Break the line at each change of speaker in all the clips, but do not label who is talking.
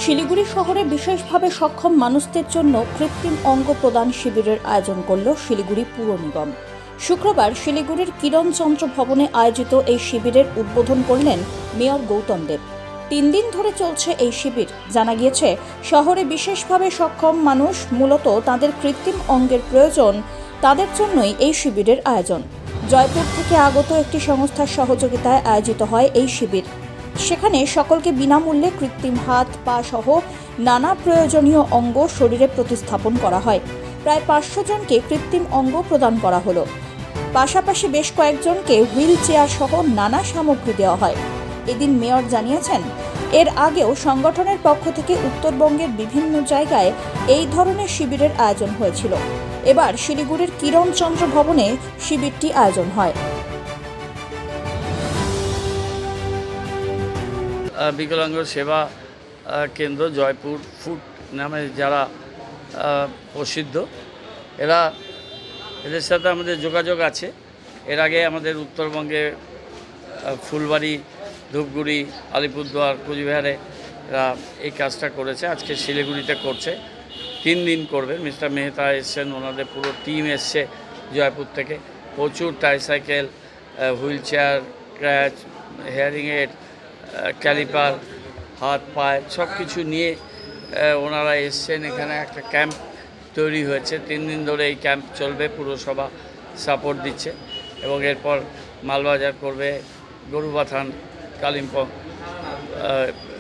শিলিগুড়ি শহরে বিশেষভাবে সক্ষম মানুষদের জন্য কৃত্রিম অঙ্গ প্রদান শিবিরের আয়োজন করল শিলিগুড়ি পুর নিগম। শুক্রবার শিলিগুড়ির কিরণচন্দ্র ভবনে আয়োজিত এই শিবিরের উদ্বোধন করলেন মেয়র গৌতম দেব। 3 দিন ধরে চলছে এই শিবির। জানা গিয়েছে, শহরে বিশেষভাবে সক্ষম মানুষ মূলত তাদের কৃত্রিম অঙ্গের প্রয়োজন, তাদের জন্যই এই শিবিরের আয়োজন। জয়পুর থেকে আগত একটি সংস্থার সহযোগিতায় আয়োজিত হয় এই শিবির। সেখানে সকলকে বিনামূল্যে কৃত্রিম হাত, পা সহ নানা প্রয়োজনীয় অঙ্গ শরীরে প্রতিস্থাপন করা হয়। প্রায় 500 জনকে কৃত্রিম অঙ্গ প্রদান করা হলো। পাশাপাশি বেশ কয়েকজনকে হুইল চেয়ার সহ নানা সামগ্রী দেওয়া হয়। এদিন মেয়র জানিয়েছেন, এর আগেও সংগঠনের পক্ষ থেকে উত্তরবঙ্গের বিভিন্ন জায়গায় এই ধরনের শিবিরের আয়োজন হয়েছিল। এবার শিলিগুড়ির কিরণচন্দ্র ভবনে শিবিরটি আয়োজন হয়।
বিকলাঙ্গ সেবা কেন্দ্র জয়পুর ফুড নামে যারা প্রসিদ্ধ, এদের সাথে আমাদের যোগাযোগ আছে। এর আগে আমাদের উত্তরবঙ্গে ফুলবাড়ি, ধূপগুড়ি, আলিপুরদুয়ার, কোচবিহারে এরা এই কাজটা করেছে। আজকে শিলিগুড়িতে করছে। 3 দিন করবে। মিস্টার মেহতা এসছেন, ওনাদের পুরো টিম এসছে জয়পুর থেকে। প্রচুর tricycle, wheelchair, crutch, hearing aid, calliper, হাত পায়ে সব কিছু নিয়ে ওনারা এসছেন। এখানে একটা ক্যাম্প তৈরি হয়েছে। 3 দিন ধরে এই ক্যাম্প চলবে। পুরসভা সাপোর্ট দিচ্ছে এবং এরপর মালবাজার করবে, গরুবাথান, কালিম্পং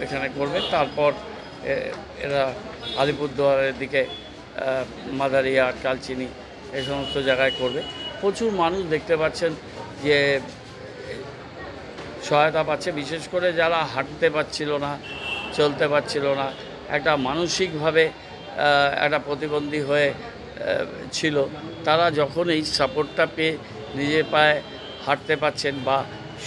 এখানে করবে। তারপর এরা আলিপুরদুয়ারের দিকে মাদারিয়া, কালচিনি এই সমস্ত জায়গায় করবে। প্রচুর মানুষ দেখতে পাচ্ছেন যে সহায়তা পাচ্ছে। বিশেষ করে যারা হাঁটতে পারছিল না, চলতে পারছিল না, একটা মানসিকভাবে একটা প্রতিবন্ধী হয়ে ছিল, তারা যখন এই সাপোর্টটা পেয়ে নিজের পায়ে হাঁটতে পারছেন বা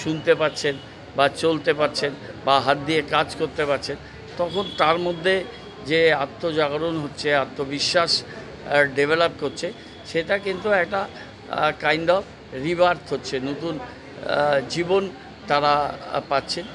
শুনতে পাচ্ছেন বা চলতে পারছেন বা হাত দিয়ে কাজ করতে পারছেন, তখন তার মধ্যে যে আত্মজাগরণ হচ্ছে, আত্মবিশ্বাস ডেভেলপ করছে, সেটা কিন্তু একটা কাইন্ড অফ রিবার্থ হচ্ছে, নতুন জীবন তারা পাচ্ছেন।